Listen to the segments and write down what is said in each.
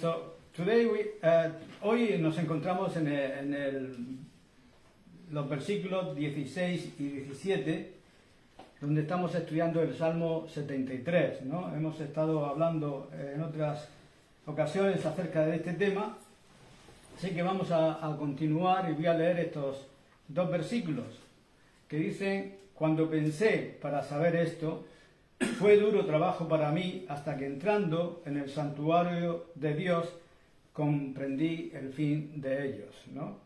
So today hoy nos encontramos en los versículos 16 y 17, donde estamos estudiando el Salmo 73, ¿no? Hemos estado hablando en otras ocasiones acerca de este tema, así que vamos a continuar y voy a leer estos dos versículos que dicen: cuando pensé para saber esto, fue duro trabajo para mí hasta que entrando en el santuario de Dios comprendí el fin de ellos, ¿no?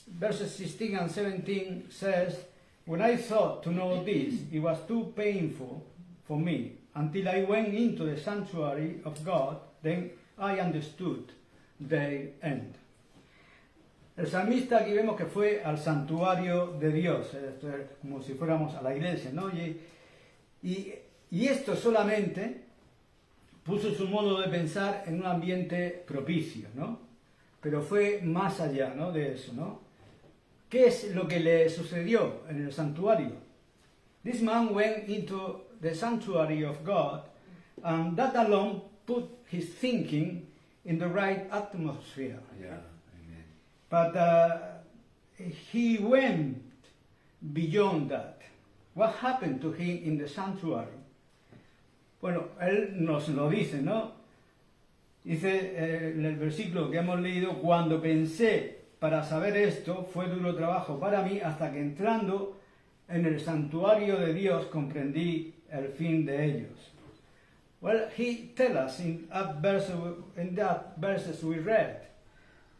Verses 16 and 17 says, when I thought to know this, it was too painful for me until I went into the sanctuary of God, then I understood their end. El salmista aquí vemos que fue al santuario de Dios, esto es como si fuéramos a la iglesia, ¿no? Y esto solamente puso su modo de pensar en un ambiente propicio, ¿no? Pero fue más allá, ¿no?, de eso, ¿no? ¿Qué es lo que le sucedió en el santuario? This man went into the sanctuary of God, and that alone put his thinking in the right atmosphere. Yeah. But he went beyond that. What happened to him in the sanctuary? Bueno, él nos lo dice, ¿no? Dice en el versículo que hemos leído: cuando pensé para saber esto, fue duro trabajo para mí hasta que entrando en el santuario de Dios comprendí el fin de ellos. Well, he tells us in that verses we read,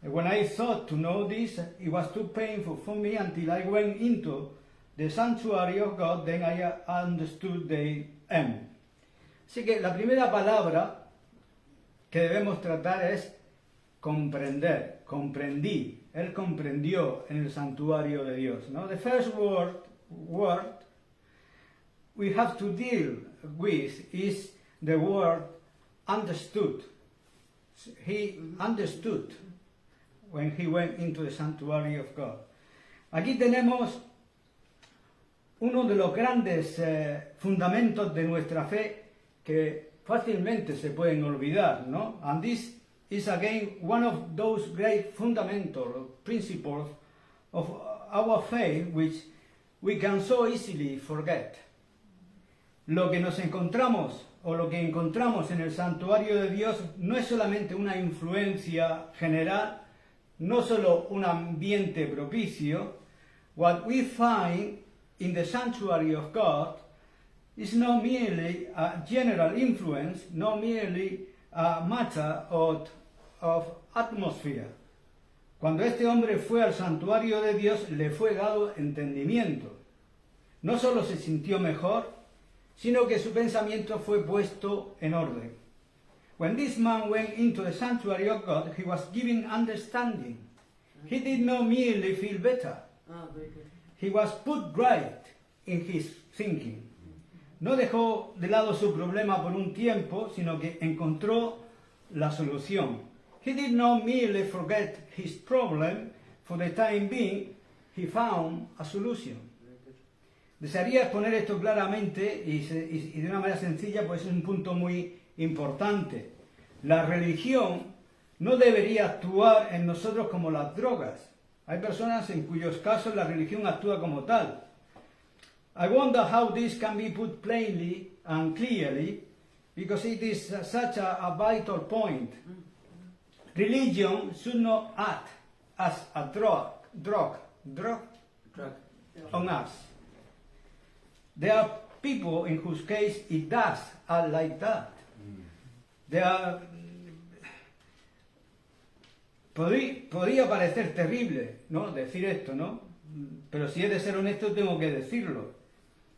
when I thought to know this, it was too painful for me until I went into the sanctuary of God, then I understood the end. Así que la primera palabra que debemos tratar es comprender, comprendí. Él comprendió en el santuario de Dios, ¿no? The first word we have to deal with is the word understood. He understood when he went into the sanctuary of God. Aquí tenemos uno de los grandes fundamentos de nuestra fe que fácilmente se pueden olvidar, ¿no? And this is again one of those great fundamental principles of our faith which we can so easily forget. Lo que nos encontramos o lo que encontramos en el santuario de Dios no es solamente una influencia general, no solo un ambiente propicio. What we find in the sanctuary of God is not merely a general influence, not merely a matter of atmosphere. Cuando este hombre fue al santuario de Dios, le fue dado entendimiento. No solo se sintió mejor, sino que su pensamiento fue puesto en orden. When this man went into the sanctuary of God, he was given understanding. He did not merely feel better. He was put right in his thinking. No dejó de lado su problema por un tiempo, sino que encontró la solución. He did not merely forget his problem. For the time being, he found a solution. Desearía exponer esto claramente y de una manera sencilla, pues es un punto muy importante. La religión no debería actuar en nosotros como las drogas. Hay personas en cuyos casos la religión actúa como tal. I wonder how this can be put plainly and clearly, because it is such a vital point. Religion should not act as a drug on us. There are people in whose case it does act like that. Podría parecer terrible, ¿no?, decir esto, ¿no? Pero si he de ser honesto, tengo que decirlo.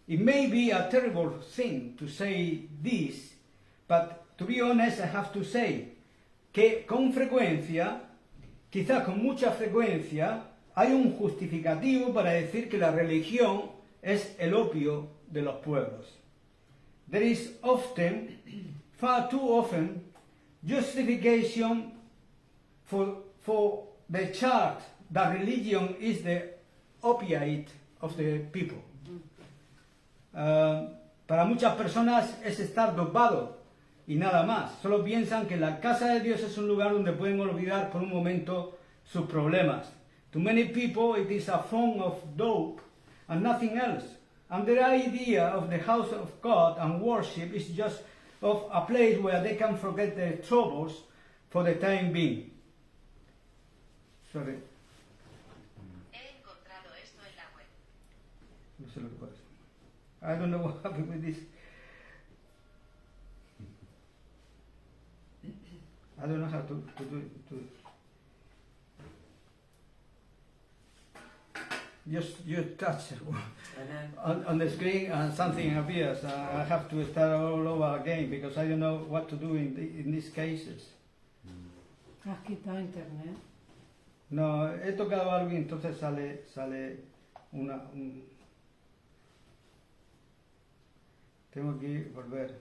It may be a terrible thing to say this, but to be honest, I have to say que con frecuencia, quizás con mucha frecuencia, hay un justificativo para decir que la religión es el opio de los pueblos. There is often, far too often, justification for the charge that religion is the opiate of the people. Para muchas personas es estar dopado y nada más. Solo piensan que la casa de Dios es un lugar donde pueden olvidar por un momento sus problemas. To many people it is a form of dope and nothing else. And their idea of the house of God and worship is just of a place where they can forget their troubles for the time being. Sorry. He encontrado esto en la web. No sé lo que pasa. I don't know what happened with this. I don't know how to do it. You touch on the screen and something appears. I have to start all over again because I don't know what to do in these cases. ¿Has quitado internet? No, he tocado algo y entonces sale tengo que volver.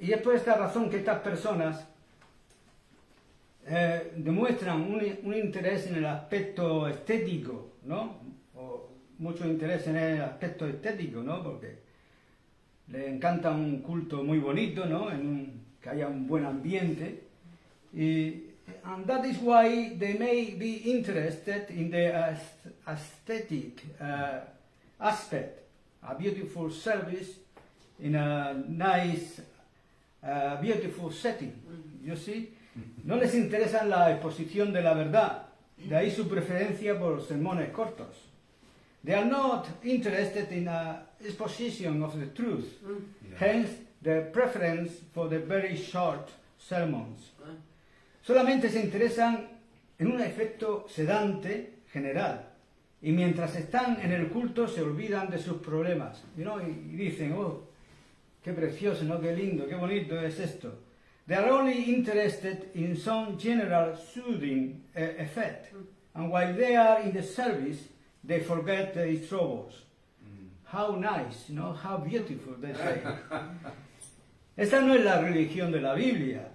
Y es por esta razón que estas personas demuestran un interés en el aspecto estético, ¿no? O mucho interés en el aspecto estético, ¿no? Porque les encanta un culto muy bonito, ¿no? Que haya un buen ambiente. And that is why they may be interested in the aesthetic aspect, a beautiful service in a nice beautiful setting, you see. No les interesa la exposición de la verdad, de ahí su preferencia por sermones cortos. They are not interested in a exposition of the truth, hence their preference for the very short sermons. Solamente se interesan en un efecto sedante general, y mientras están en el culto se olvidan de sus problemas, you know, y dicen, oh, qué precioso, ¿no? Qué lindo, qué bonito es esto. They are only interested in some general soothing effect. And while they are in the service, they forget their troubles. How nice, you know, how beautiful, they say. Esta no es la religión de la Biblia.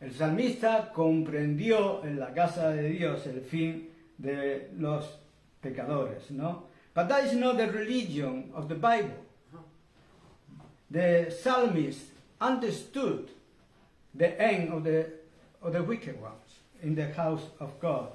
El salmista comprendió en la casa de Dios el fin de los pecadores, ¿no? But that is not the religion of the Bible. The psalmist understood the end of the wicked ones in the house of God.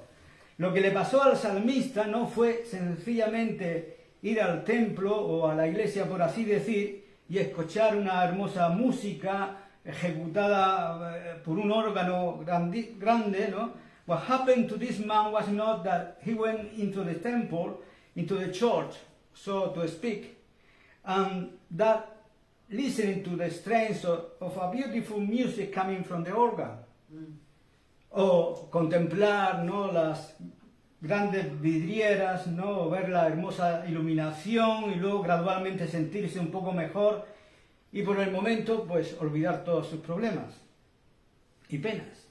Lo que le pasó al salmista no fue sencillamente ir al templo o a la iglesia, por así decir, y escuchar una hermosa música ejecutada por un órgano grande, ¿no? What happened to this man was not that he went into the temple, into the church, so to speak, and that listening to the strains of a beautiful music coming from the organ, o contemplar, ¿no?, las grandes vidrieras, ¿no?, o ver la hermosa iluminación y luego gradualmente sentirse un poco mejor y por el momento pues olvidar todos sus problemas y penas.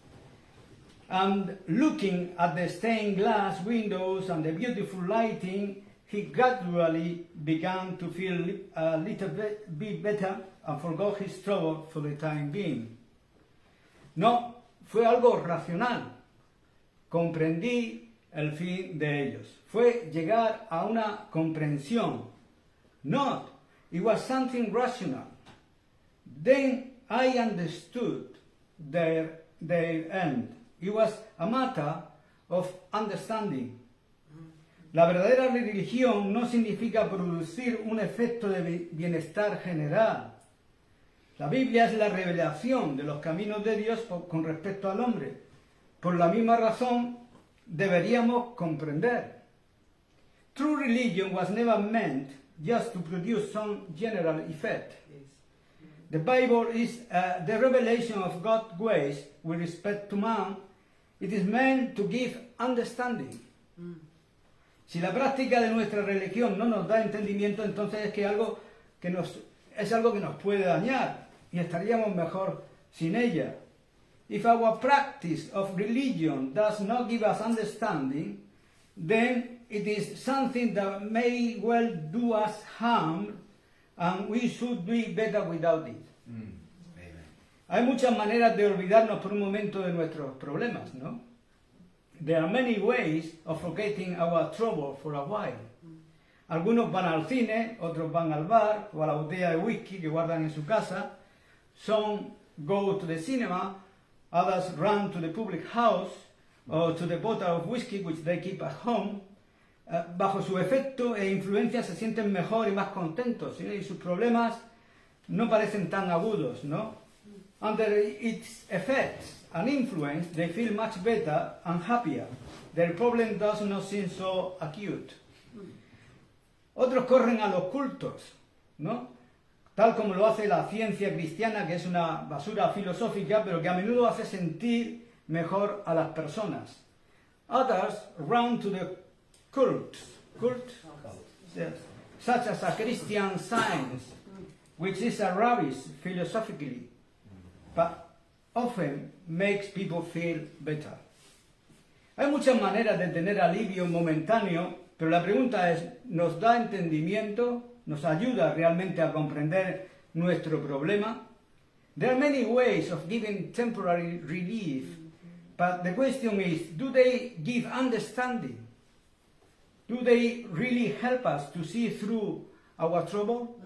And looking at the stained glass windows and the beautiful lighting, he gradually began to feel a little bit better and forgot his trouble for the time being. No, fue algo racional. Comprendí el fin de ellos. Fue llegar a una comprensión. Not, it was something rational. Then I understood their end. It was a matter of understanding. La verdadera religión no significa producir un efecto de bienestar general. La Biblia es la revelación de los caminos de Dios con respecto al hombre. Por la misma razón, deberíamos comprender. True religion was never meant just to produce some general effect. The Bible is the revelation of God's ways with respect to man. It is meant to give understanding. Si la práctica de nuestra religión no nos da entendimiento, entonces es algo que nos puede dañar y estaríamos mejor sin ella. if our practice of religion does not give us understanding, then it is something that may well do us harm, and we should be better without it. Amen. Hay muchas maneras de olvidarnos por un momento de nuestros problemas, ¿no? There are many ways of forgetting our trouble for a while. Algunos van al cine, otros van al bar o a la botella de whisky que guardan en su casa. Some go to the cinema, others run to the public house or to the bottle of whiskey which they keep at home. Bajo su efecto e influencia se sienten mejor y más contentos, ¿sí? Y sus problemas no parecen tan agudos, ¿no? Under its effects and influence, they feel much better and happier. Their problem does not seem so acute. Otros corren a los cultos, ¿no? Tal como lo hace la ciencia cristiana, que es una basura filosófica, pero que a menudo hace sentir mejor a las personas. Others run to the cults, yes, such as a Christian Science, which is a rubbish philosophically, but often makes people feel better. Hay muchas maneras de tener alivio momentáneo, pero la pregunta es, ¿nos da entendimiento? ¿Nos ayuda realmente a comprender nuestro problema? There are many ways of giving temporary relief, but the question is, do they give understanding? Do they really help us to see through our trouble?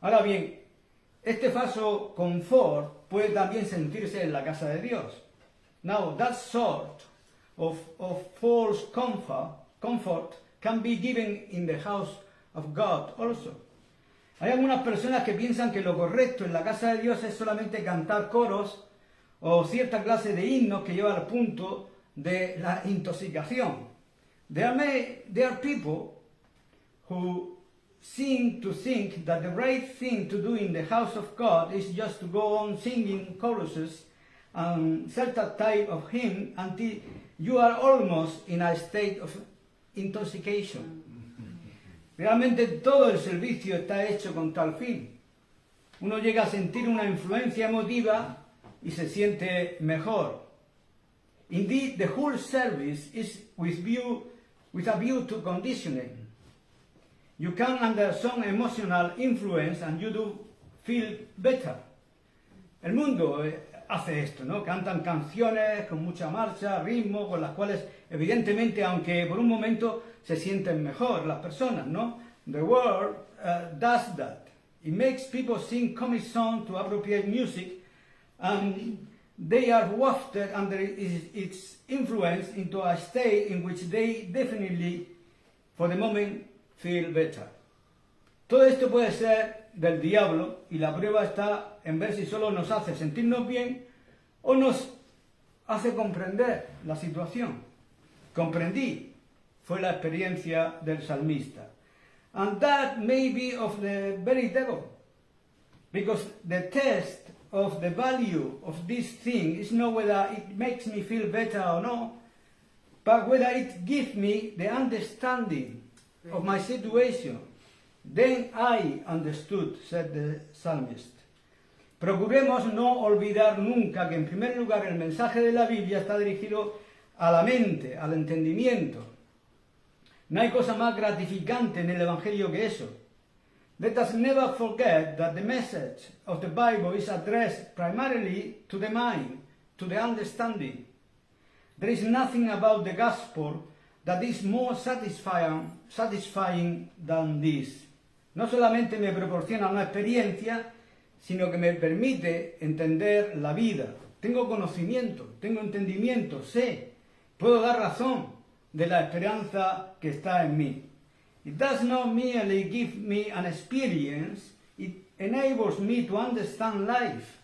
Ahora bien, este falso confort puede también sentirse en la casa de Dios. Now, that sort of false comfort can be given in the house of God also. Hay algunas personas que piensan que lo correcto en la casa de Dios es solamente cantar coros o cierta clase de himnos que lleva al punto de la intoxicación. There are people who seem to think that the right thing to do in the house of God is just to go on singing choruses and certain type of hymn until you are almost in a state of intoxication. Realmente todo el servicio está hecho con tal fin. Uno llega a sentir una influencia emotiva y se siente mejor. Indeed, the whole service is with a view to conditioning. You come under some emotional influence and you do feel better. El mundo hace esto, ¿no? Cantan canciones con mucha marcha, ritmo, con las cuales evidentemente, aunque por un momento se sienten mejor las personas, ¿no? The world does that. It makes people sing comic songs to appropriate music, and they are wafted under its influence into a state in which they definitely, for the moment, feel better. Todo esto puede ser del diablo y la prueba está en ver si solo nos hace sentirnos bien o nos hace comprender la situación. Comprendí, fue la experiencia del salmista. And that may be of the very devil, because the test of the value of this thing is not whether it makes me feel better or not, but whether it gives me the understanding of my situation. Then I understood, said the psalmist. Procuremos no olvidar nunca que en primer lugar el mensaje de la Biblia está dirigido a la mente, al entendimiento. No hay cosa más gratificante en el Evangelio que eso. Let us never forget that the message of the Bible is addressed primarily to the mind, to the understanding. There is nothing about the gospel that is more satisfying than this. No solamente me proporciona una experiencia, sino que me permite entender la vida. Tengo conocimiento, tengo entendimiento, sé, puedo dar razón de la esperanza que está en mí. It does not merely give me an experience, it enables me to understand life.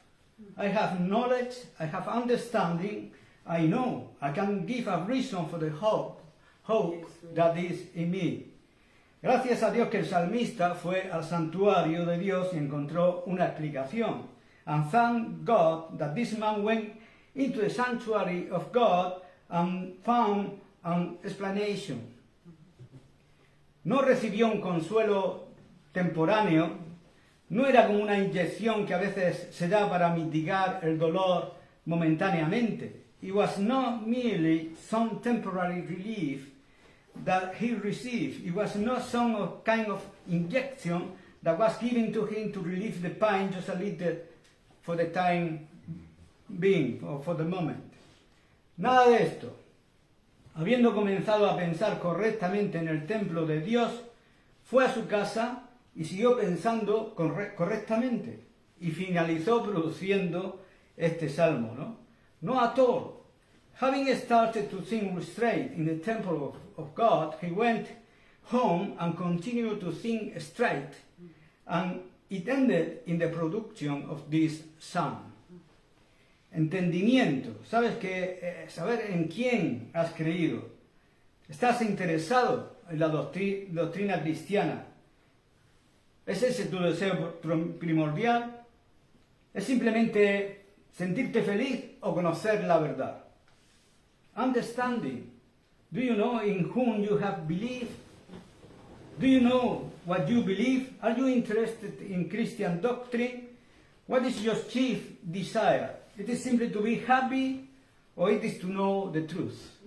I have knowledge, I have understanding, I know, I can give a reason for the hope that is in me. Gracias a Dios que el salmista fue al santuario de Dios y encontró una explicación. And thank God that this man went into the sanctuary of God and found an explanation. No recibió un consuelo temporáneo, no era como una inyección que a veces se da para mitigar el dolor momentáneamente. It was not merely some temporary relief that he received. It was not some kind of injection that was given to him to relieve the pain just a little for the time being, or for the moment. Nada de esto. Habiendo comenzado a pensar correctamente en el templo de Dios, fue a su casa y siguió pensando correctamente y finalizó produciendo este salmo, ¿no? No at all. Having started to think straight in the temple of God, he went home and continued to think straight, and it ended in the production of this psalm. Entendimiento. ¿Sabes que saber en quién has creído? ¿Estás interesado en la doctrina cristiana? ¿Es ese tu deseo primordial? ¿Es simplemente sentirte feliz o conocer la verdad? Understanding. Do you know in whom you have believed? Do you know what you believe? Are you interested in Christian doctrine? What is your chief desire? It is simply to be happy, or it is to know the truth.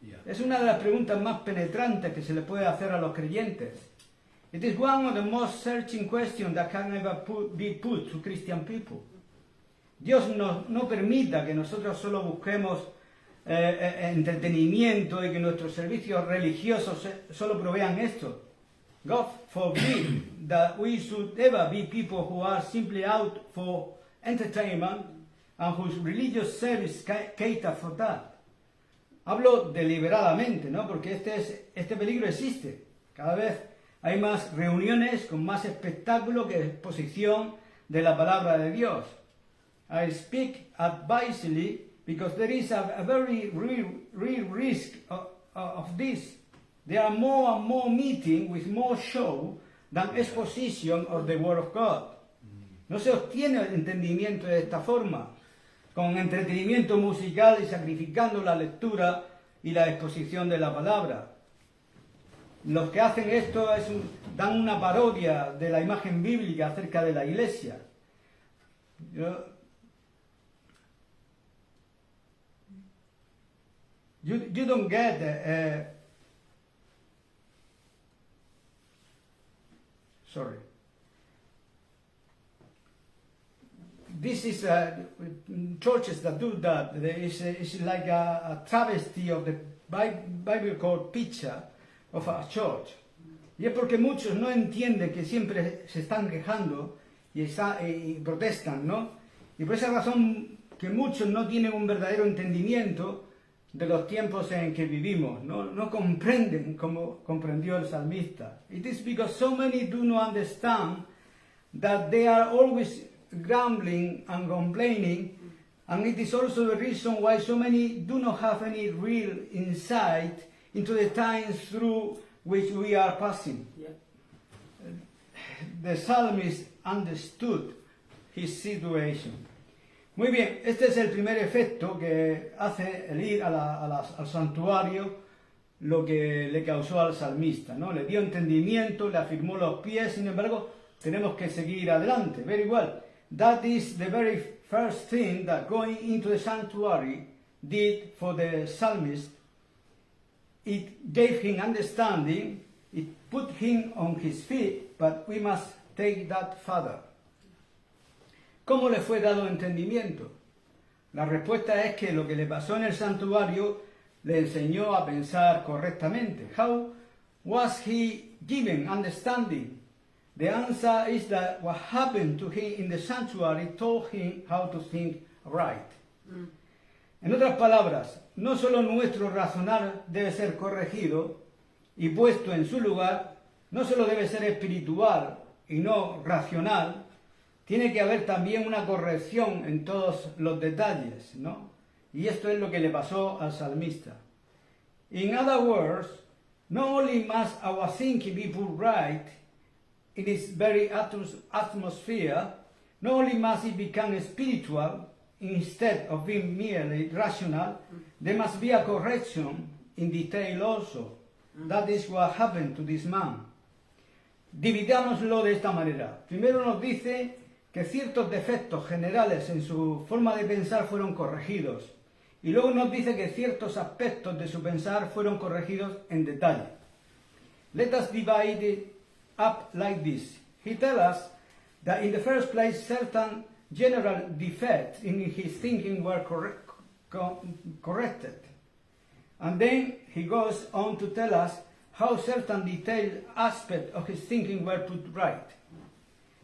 Yeah. Es una de las preguntas más penetrantes que se le puede hacer a los creyentes. It is one of the most searching questions that can ever be put to Christian people. Dios no permita que nosotros solo busquemos entretenimiento y que nuestros servicios religiosos solo provean esto. God forbid that we should ever be people who are simply out for entertainment and whose religious service cater for that. Hablo deliberadamente, ¿no? Porque este peligro existe. Cada vez hay más reuniones con más espectáculo que exposición de la palabra de Dios. I speak advisedly because there is a very real risk of this. There are more and more meetings with more show than exposition of the Word of God. No se obtiene el entendimiento de esta forma, con entretenimiento musical y sacrificando la lectura y la exposición de la palabra. Los que hacen esto dan una parodia de la imagen bíblica acerca de la iglesia. You don't get sorry. This is churches that do that. It's like a travesty of the biblical picture of a church. Y es porque muchos no entienden que siempre se están quejando y protestan, ¿no? Y por esa razón que muchos no tienen un verdadero entendimiento de los tiempos en que vivimos, no comprenden como comprendió el salmista. It is because so many do not understand that they are always grumbling and complaining, and it is also the reason why so many do not have any real insight into the times through which we are passing. Yeah. The psalmist understood his situation. Muy bien, este es el primer efecto que hace el ir al santuario, lo que le causó al salmista, ¿no? Le dio entendimiento, le afirmó los pies, sin embargo, tenemos que seguir adelante. Very well. That is the very first thing that going into the sanctuary did for the psalmist. It gave him understanding, it put him on his feet, but we must take that further. ¿Cómo le fue dado entendimiento? La respuesta es que lo que le pasó en el santuario le enseñó a pensar correctamente. How was he given understanding? The answer is that what happened to him in the sanctuary told him how to think right. En otras palabras, no solo nuestro razonar debe ser corregido y puesto en su lugar, no solo debe ser espiritual y no racional, tiene que haber también una corrección en todos los detalles, ¿no? Y esto es lo que le pasó al salmista. In other words, not only must our thinking be put right in its very atmosphere, not only must it become spiritual instead of being merely rational, there must be a correction in detail also. That is what happened to this man. Dividámoslo de esta manera. Primero nos dice que ciertos defectos generales en su forma de pensar fueron corregidos. Y luego nos dice que ciertos aspectos de su pensar fueron corregidos en detalle. Let us divide it up like this. He tells us that in the first place certain general defects in his thinking were corrected. And then he goes on to tell us how certain detailed aspects of his thinking were put right.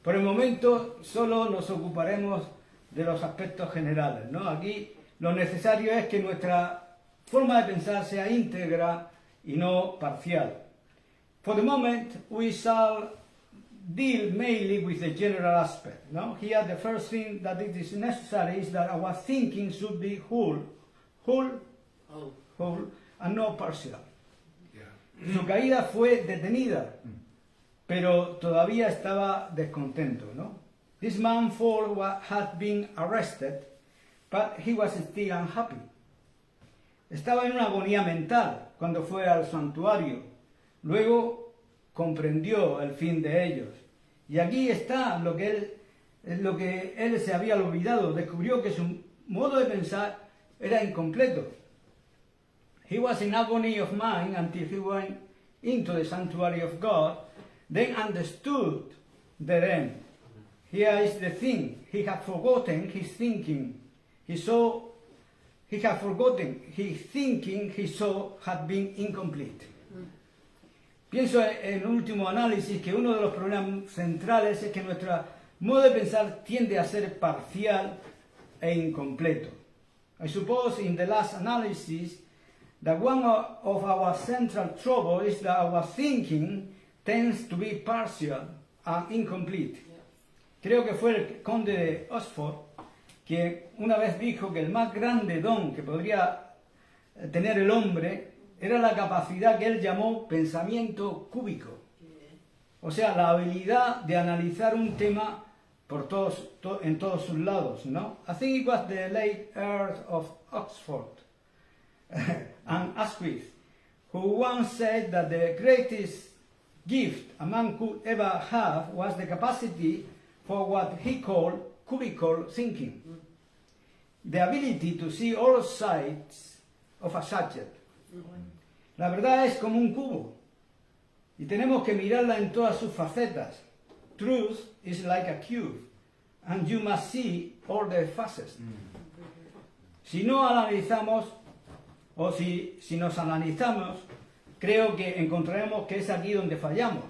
Por el momento solo nos ocuparemos de los aspectos generales, ¿no? Aquí lo necesario es que nuestra forma de pensar sea íntegra y no parcial. For the moment, we shall deal mainly with the general aspect. No? Here, the first thing that it is necessary is that our thinking should be whole, and not partial. Su caída fue detenida, pero todavía estaba descontento, ¿no? This man had been arrested, but he was still unhappy. Estaba en una agonía mental cuando fue al santuario. Luego comprendió el fin de ellos. Y aquí está lo que él se había olvidado. Descubrió que su modo de pensar era incompleto. He was in agony of mind until he went into the sanctuary of God, then understood the end. Here is the thing. He had forgotten his thinking. He had forgotten his thinking he saw had been incomplete. Pienso en último análisis que uno de los problemas centrales es que nuestro modo de pensar tiende a ser parcial e incompleto. I suppose in the last analysis that one of our central trouble is that our thinking tends to be partial and incomplete. Creo que fue el conde de Oxford que una vez dijo que el más grande don que podría tener el hombre era la capacidad que él llamó pensamiento cúbico. O sea, la habilidad de analizar un tema en todos sus lados, ¿no? I think it was the late Earl of Oxford and Asquith who once said that the greatest gift a man could ever have was the capacity for what he called cubical thinking. The ability to see all sides of a subject. La verdad es como un cubo y tenemos que mirarla en todas sus facetas. Truth is like a cube and you must see all the faces. Si no analizamos o si nos analizamos, creo que encontraremos que es aquí donde fallamos.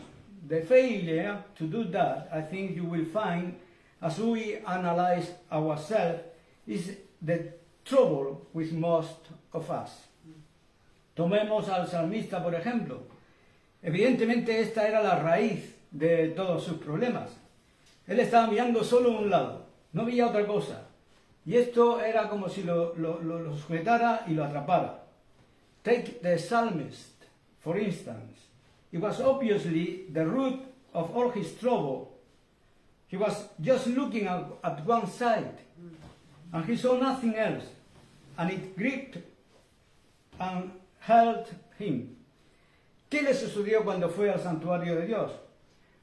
The failure to do that, I think you will find, as we analyze ourselves, is the trouble with most of us. Tomemos al salmista, por ejemplo. Evidentemente esta era la raíz de todos sus problemas. Él estaba mirando solo un lado, no veía otra cosa. Y esto era como si lo sujetara y lo atrapara. Take the psalmist, for instance. It was obviously the root of all his trouble. He was just looking at one side, and he saw nothing else, and it gripped and held him. ¿Qué le sucedió cuando fue al santuario de Dios?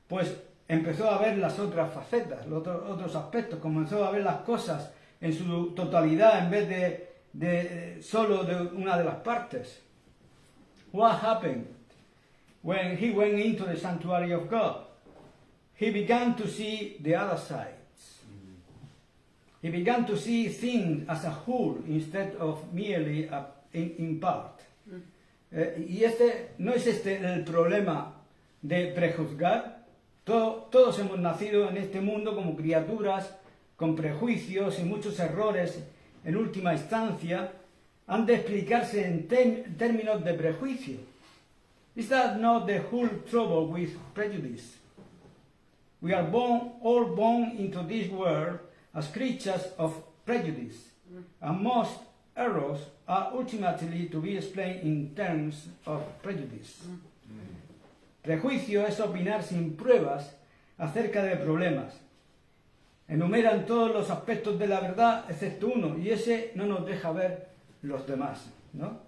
Pues empezó a ver las otras facetas, los otros aspectos, comenzó a ver las cosas en su totalidad en vez de solo de una de las partes. What happened when he went into the sanctuary of God? He began to see the other sides. He began to see things as a whole instead of merely in part. Y no es el problema de prejuzgar. Todos hemos nacido en este mundo como criaturas con prejuicios y muchos errores en última instancia han de explicarse en términos de prejuicio. Is that not the whole trouble with prejudice? We are all born into this world as creatures of prejudice, and most errors are ultimately to be explained in terms of prejudice. Prejuicio es opinar sin pruebas acerca de problemas. Enumeran todos los aspectos de la verdad excepto uno, y ese no nos deja ver los demás, ¿no?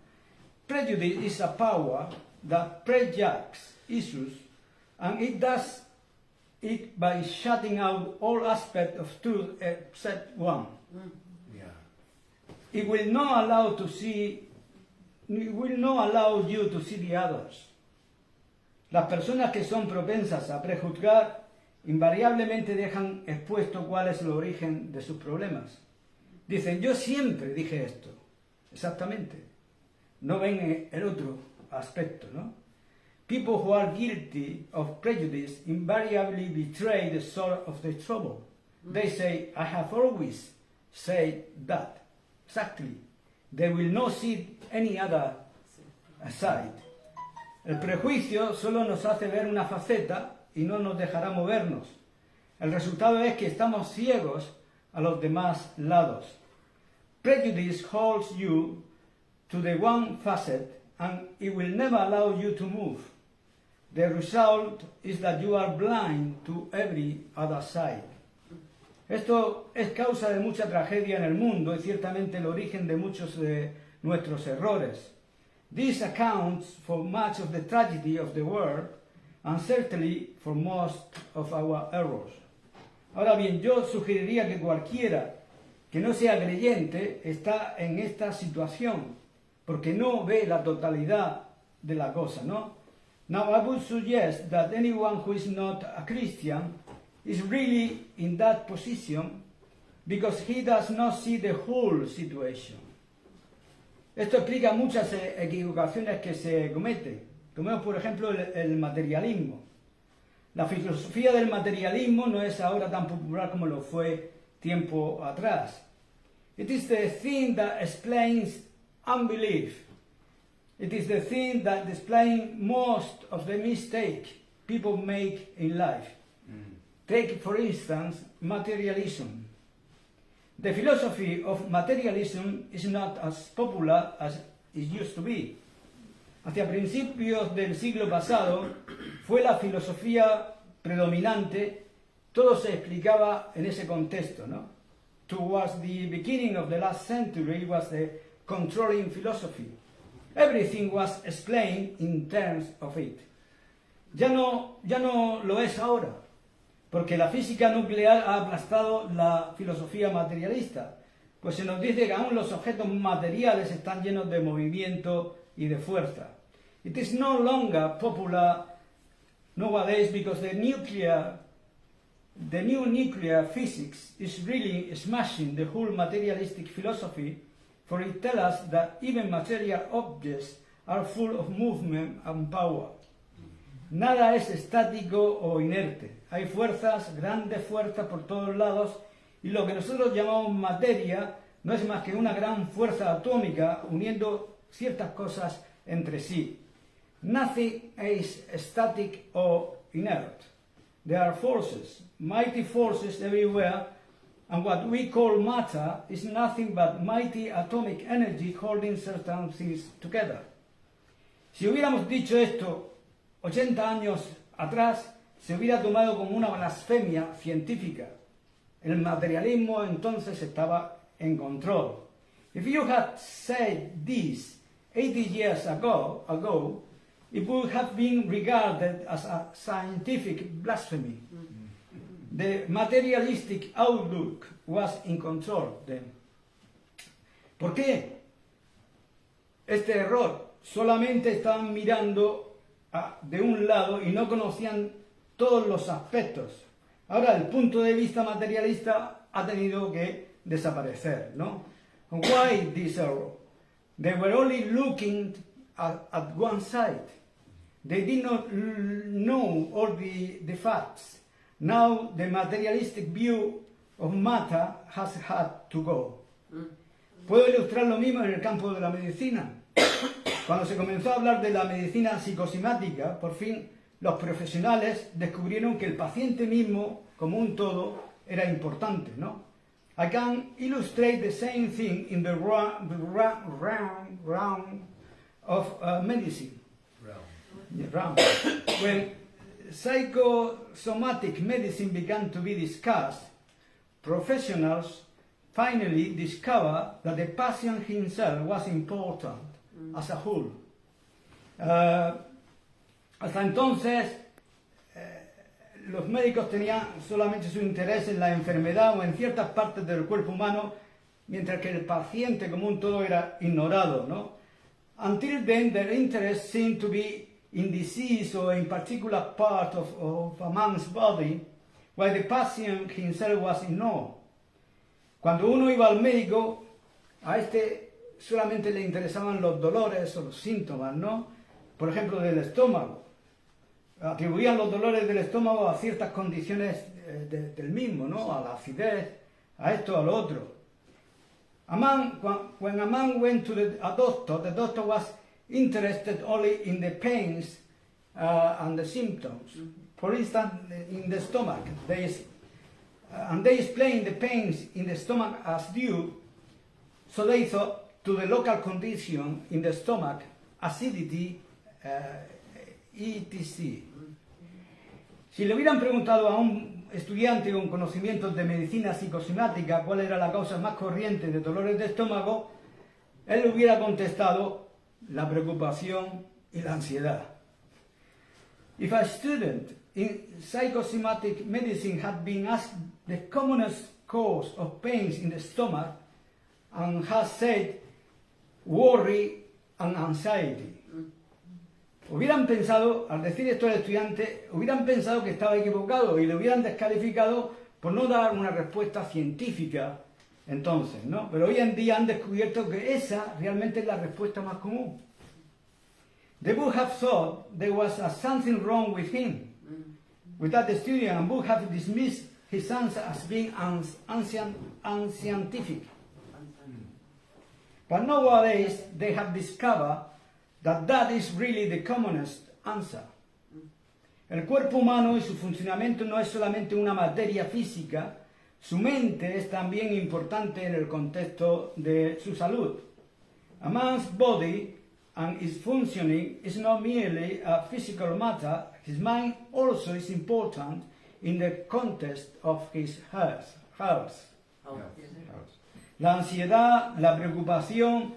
Prejudice is a power that prejudges issues, and it does it by shutting out all aspects of truth except one. Yeah. It will not allow you to see the others. Las personas que son propensas a prejuzgar invariablemente dejan expuesto cuál es el origen de sus problemas. Dicen, yo siempre dije esto. Exactamente. No ven el otro aspecto, ¿no? People who are guilty of prejudice invariably betray the source of the trouble. They say, I have always said that. Exactly. They will not see any other side. El prejuicio solo nos hace ver una faceta y no nos dejará movernos. El resultado es que estamos ciegos a los demás lados. Prejudice holds you to the one facet and it will never allow you to move. The result is that you are blind to every other side. Esto es causa de mucha tragedia en el mundo y ciertamente el origen de muchos de nuestros errores. This accounts for much of the tragedy of the world and certainly for most of our errors. Ahora bien, yo sugeriría que cualquiera que no sea creyente está en esta situación porque no ve la totalidad de la cosa, ¿no? Now I would suggest that anyone who is not a Christian is really in that position because he does not see the whole situation. Esto explica muchas equivocaciones que se cometen. Tomemos por ejemplo el materialismo. La filosofía del materialismo no es ahora tan popular como lo fue tiempo atrás. It is the thing that explains unbelief. It is the thing that explains most of the mistake people make in life. Take, for instance, materialism. The philosophy of materialism is not as popular as it used to be. Hacia principios del siglo pasado fue la filosofía predominante, todo se explicaba en ese contexto, ¿no? Towards the beginning of the last century was the controlling philosophy. Everything was explained in terms of it. Ya no lo es ahora, porque la física nuclear ha aplastado la filosofía materialista, pues se nos dice que aún los objetos materiales están llenos de movimiento y de fuerza. It is no longer popular nowadays because the new nuclear physics is really smashing the whole materialistic philosophy, for it tells us that even material objects are full of movement and power. Nada es estático o inerte. Hay fuerzas, grandes fuerzas por todos lados, y lo que nosotros llamamos materia no es más que una gran fuerza atómica uniendo ciertas cosas entre sí. Nothing is static or inert. There are forces, mighty forces everywhere, and what we call matter is nothing but mighty atomic energy holding certain things together. Si hubiéramos dicho esto 80 años atrás, se hubiera tomado como una blasfemia científica. El materialismo entonces estaba en control. If you had said this 80 years ago, it would have been regarded as a scientific blasphemy. The materialistic outlook was in control then. ¿Por qué este error? Solamente estaban mirando de un lado y no conocían todos los aspectos. Ahora el punto de vista materialista ha tenido que desaparecer, ¿no? Why this error? They were only looking at one side. They did not know all the facts. Now the materialistic view of matter has had to go. Puedo ilustrar lo mismo en el campo de la medicina. Cuando se comenzó a hablar de la medicina psicosomática, por fin los profesionales descubrieron que el paciente mismo, como un todo, era importante, ¿no? I can illustrate the same thing in the realm of medicine. When psychosomatic medicine began to be discussed, professionals finally discovered that the patient himself was important as a whole. Hasta entonces, los médicos tenían solamente su interés en la enfermedad o en ciertas partes del cuerpo humano, mientras que el paciente como un todo era ignorado, ¿no? Until then, their interest seemed to be in disease or in particular part of a man's body, while the patient himself was ignored. Cuando uno iba al médico, a este solamente le interesaban los dolores o los síntomas, ¿no? Por ejemplo, del estómago. Atribuían los dolores del estómago a ciertas condiciones del mismo, ¿no? A la acidez, a esto, a lo otro. When a man went to a doctor, the doctor was interested only in the pains and the symptoms. For instance, in the stomach, they explained the pains in the stomach as due, so they thought, to the local condition in the stomach, acidity, etc. Si le hubieran preguntado a un estudiante con conocimientos de medicina psicosomática cuál era la causa más corriente de dolores de estómago, él hubiera contestado la preocupación y la ansiedad. If a student in psychosomatic medicine had been asked the commonest cause of pains in the stomach and has said worry and anxiety, hubieran pensado, al decir esto al estudiante, hubieran pensado que estaba equivocado y le hubieran descalificado por no dar una respuesta científica entonces, ¿no? Pero hoy en día han descubierto que esa realmente es la respuesta más común. They would have thought there was something wrong with him, with that student, and would have dismissed his answer as being unscientific. But nowadays they have discovered that is really the commonest answer. El cuerpo humano y su funcionamiento no es solamente una materia física, su mente es también importante en el contexto de su salud. A man's body and its functioning is not merely a physical matter, his mind also is important in the context of his health. La ansiedad, la preocupación,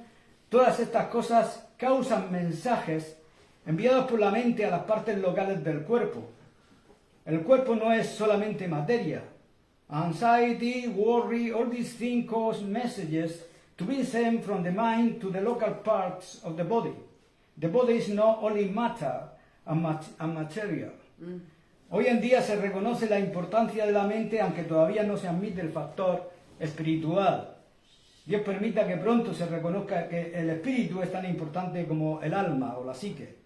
todas estas cosas causan mensajes enviados por la mente a las partes locales del cuerpo. El cuerpo no es solamente materia. Anxiety, worry, all these things cause messages to be sent from the mind to the local parts of the body. The body is not only matter and material. Hoy en día se reconoce la importancia de la mente, aunque todavía no se admite el factor espiritual. Dios permita que pronto se reconozca que el espíritu es tan importante como el alma o la psique.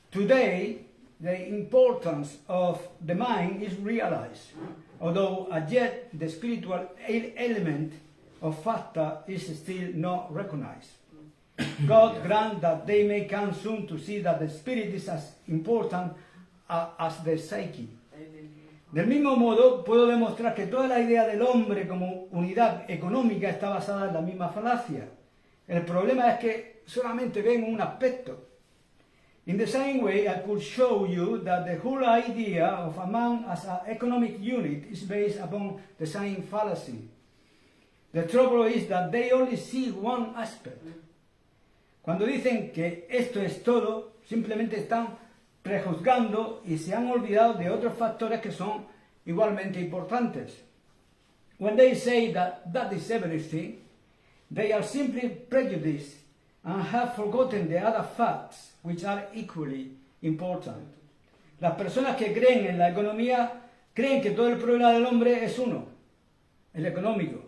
Today, the importance of the mind is realized, although as yet the spiritual element of factor is still not recognized. God grant that they may come soon to see that the spirit is as important as the psyche. Del mismo modo, puedo demostrar que toda la idea del hombre como unidad económica está basada en la misma falacia. El problema es que solamente ven un aspecto. In the same way, I could show you that the whole idea of a man as an economic unit is based upon the same fallacy. The trouble is that they only see one aspect. Cuando dicen que esto es todo, simplemente están prejuzgando y se han olvidado de otros factores que son igualmente importantes. When they say that is everything, they are simply prejudiced and have forgotten the other facts which are equally important. Las personas que creen en la economía creen que todo el problema del hombre es uno, el económico.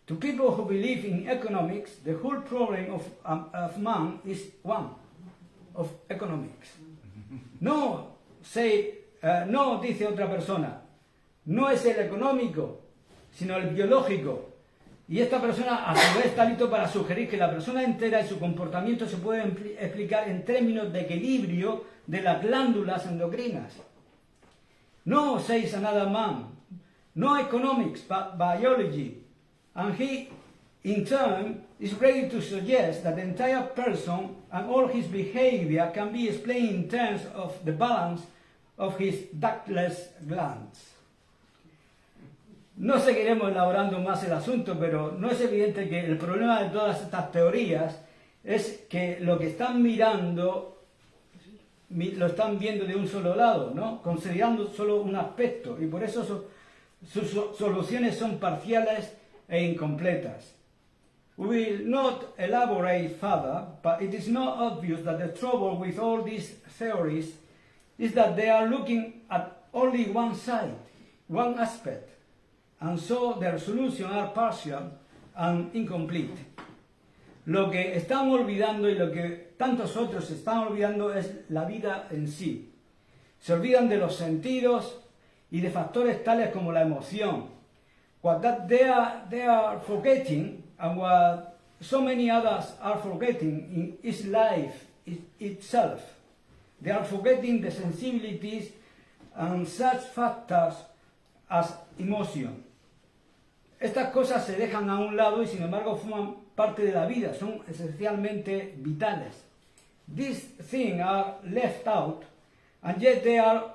To people who believe in economics, the whole problem of man is one, of economics. No, no, dice otra persona, no es el económico, sino el biológico. Y esta persona a su vez está listo para sugerir que la persona entera y su comportamiento se pueden explicar en términos de equilibrio de las glándulas endocrinas. No says another man, no economics but biology. And he, in turn, is ready to suggest that the entire person and all his behavior can be explained in terms of the balance of his ductless glands. No seguiremos elaborando más el asunto, pero no es evidente que el problema de todas estas teorías es que lo que están mirando lo están viendo de un solo lado, ¿no? Considerando solo un aspecto, y por eso sus soluciones son parciales e incompletas. We will not elaborate further, but it is not obvious that the trouble with all these theories is that they are looking at only one side, one aspect, and so their solutions are partial and incomplete. Lo que están olvidando y lo que tantos otros están olvidando es la vida en sí. Se olvidan de los sentidos y de factores tales como la emoción. What that they are forgetting, and what so many others are forgetting, is life itself. They are forgetting the sensibilities and such factors as emotion. Estas cosas se dejan a un lado y sin embargo forman parte de la vida, son esencialmente vitales. These things are left out, and yet they are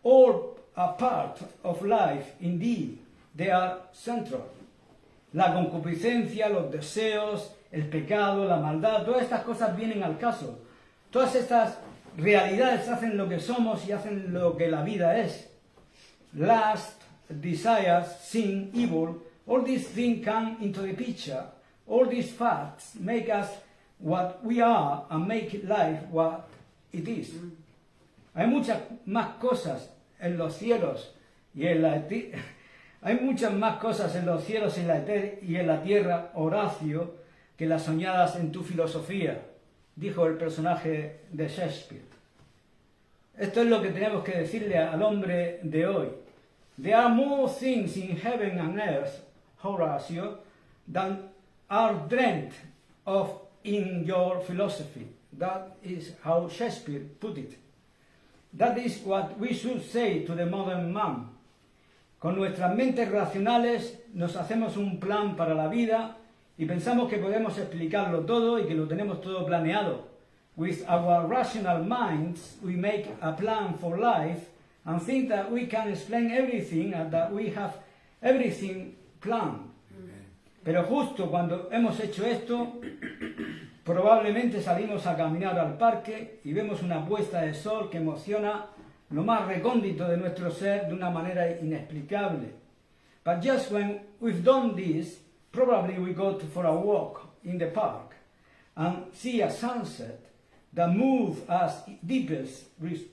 all a part of life. Indeed, they are central. La concupiscencia, los deseos, el pecado, la maldad, todas estas cosas vienen al caso. Todas estas realidades hacen lo que somos y hacen lo que la vida es. Lust, desires, sin, evil, all these things come into the picture. All these facts make us what we are and make life what it is. Hay muchas más cosas en los cielos y en la hay muchas más cosas en los cielos y en la tierra, Horacio, que las soñadas en tu filosofía, dijo el personaje de Shakespeare. Esto es lo que tenemos que decirle al hombre de hoy. There are more things in heaven and earth, Horacio, than are dreamt of in your philosophy. That is how Shakespeare put it. That is what we should say to the modern man. Con nuestras mentes racionales nos hacemos un plan para la vida y pensamos que podemos explicarlo todo y que lo tenemos todo planeado. With our rational minds, we make a plan for life and think that we can explain everything and that we have everything planned. Pero justo cuando hemos hecho esto, probablemente salimos a caminar al parque y vemos una puesta de sol que emociona lo más recóndito de nuestro ser de una manera inexplicable. But just when we've done this, probably we go for a walk in the park and see a sunset that moves us deepest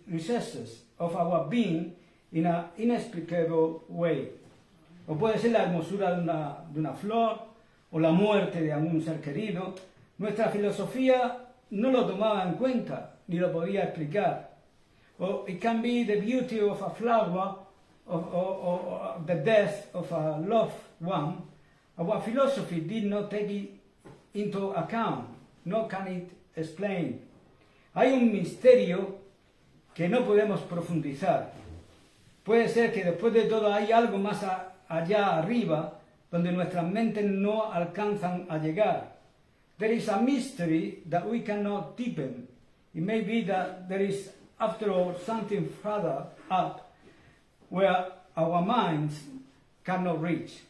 recesses of our being in an inexplicable way. O puede ser la hermosura de una flor o la muerte de algún ser querido. Nuestra filosofía no lo tomaba en cuenta ni lo podía explicar. Or it can be the beauty of a flower or the death of a loved one. Our philosophy did not take it into account, nor can it explain. Hay un misterio que no podemos profundizar. Puede ser que después de todo hay algo más allá arriba donde nuestras mentes no alcanzan a llegar. There is a mystery that we cannot deepen. It may be that there is, after all, something further up where our minds cannot reach.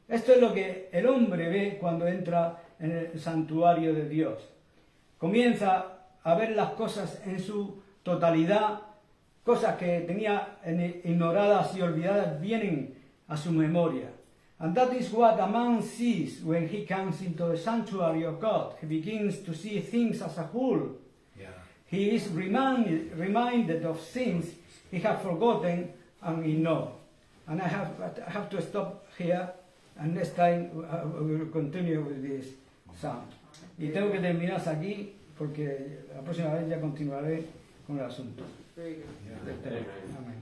Esto es lo que el hombre ve cuando entra en el santuario de Dios. Comienza a ver las cosas en su totalidad, cosas que tenía ignoradas y olvidadas vienen a su memoria. And that is what a man sees when he comes into the sanctuary of God. He begins to see things as a whole. Yeah. He is reminded of things he has forgotten and ignored. And I have to stop here, and next time we will continue with this psalm. Y tengo que terminar hasta aquí, porque la próxima vez ya continuaré con el asunto. Very good. Yeah. Amén.